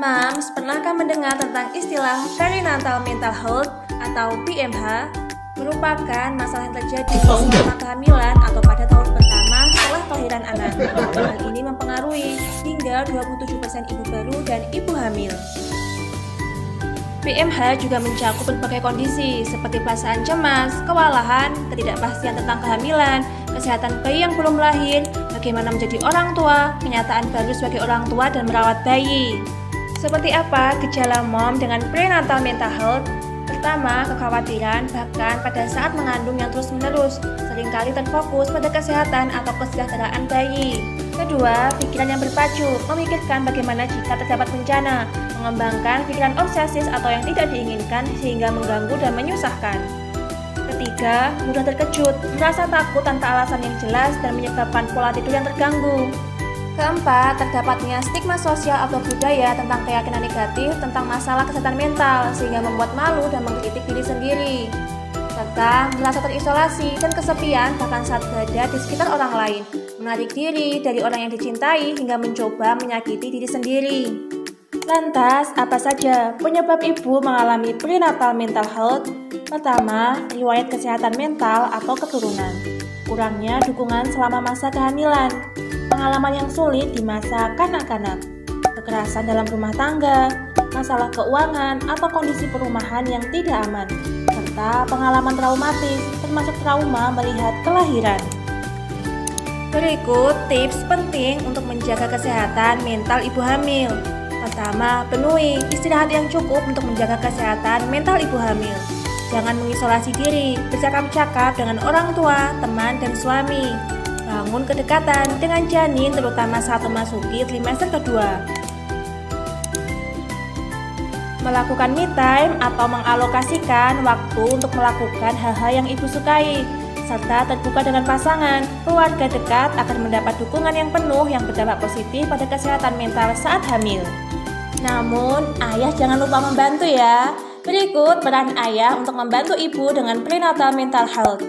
Mams, pernahkah mendengar tentang istilah perinatal mental health atau PMH? Merupakan masalah yang terjadi selama kehamilan atau pada tahun pertama setelah kelahiran anak. Hal ini mempengaruhi hingga 27% ibu baru dan ibu hamil. PMH juga mencakup berbagai kondisi seperti perasaan cemas, kewalahan, ketidakpastian tentang kehamilan, kesehatan bayi yang belum lahir, bagaimana menjadi orang tua, kenyataan baru sebagai orang tua dan merawat bayi. Seperti apa gejala mom dengan prenatal mental health? Pertama, kekhawatiran bahkan pada saat mengandung yang terus-menerus, seringkali terfokus pada kesehatan atau kesejahteraan bayi. Kedua, pikiran yang berpacu, memikirkan bagaimana jika terdapat bencana, mengembangkan pikiran obsesif atau yang tidak diinginkan sehingga mengganggu dan menyusahkan. Ketiga, mudah terkejut, merasa takut tanpa alasan yang jelas dan menyebabkan pola tidur yang terganggu. Keempat, terdapatnya stigma sosial atau budaya tentang keyakinan negatif tentang masalah kesehatan mental sehingga membuat malu dan mengkritik diri sendiri. Serta merasa terisolasi dan kesepian bahkan saat berada di sekitar orang lain, menarik diri dari orang yang dicintai hingga mencoba menyakiti diri sendiri. Lantas, apa saja penyebab ibu mengalami prenatal mental health? Pertama, riwayat kesehatan mental atau keturunan. Kurangnya dukungan selama masa kehamilan, pengalaman yang sulit di masa kanak-kanak, kekerasan dalam rumah tangga, masalah keuangan atau kondisi perumahan yang tidak aman, serta pengalaman traumatis termasuk trauma melihat kelahiran. Berikut tips penting untuk menjaga kesehatan mental ibu hamil. Pertama, penuhi istirahat yang cukup untuk menjaga kesehatan mental ibu hamil. Jangan mengisolasi diri, bercakap-cakap dengan orang tua, teman, dan suami. Bangun kedekatan dengan janin terutama saat memasuki trimester kedua. Melakukan me time atau mengalokasikan waktu untuk melakukan hal-hal yang ibu sukai, serta terbuka dengan pasangan, keluarga dekat akan mendapat dukungan yang penuh yang berdampak positif pada kesehatan mental saat hamil. Namun, ayah jangan lupa membantu ya. Berikut peran ayah untuk membantu ibu dengan prenatal mental health.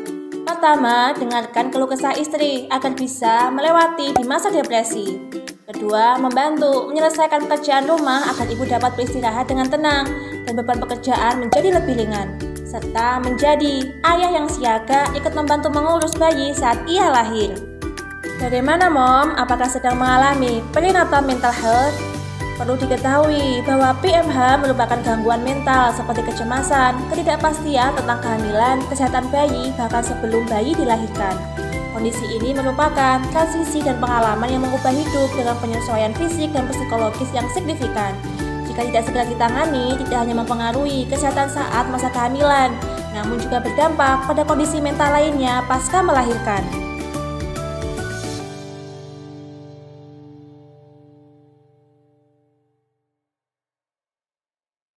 Pertama, dengarkan keluh kesah istri agar bisa melewati di masa depresi. Kedua, membantu menyelesaikan pekerjaan rumah agar ibu dapat beristirahat dengan tenang dan beban pekerjaan menjadi lebih ringan. Serta menjadi ayah yang siaga ikut membantu mengurus bayi saat ia lahir. Bagaimana mom? Apakah sedang mengalami prenatal mental health? Perlu diketahui bahwa PMH merupakan gangguan mental seperti kecemasan, ketidakpastian tentang kehamilan, kesehatan bayi, bahkan sebelum bayi dilahirkan. Kondisi ini merupakan transisi dan pengalaman yang mengubah hidup dengan penyesuaian fisik dan psikologis yang signifikan. Jika tidak segera ditangani, tidak hanya mempengaruhi kesehatan saat masa kehamilan, namun juga berdampak pada kondisi mental lainnya pasca melahirkan.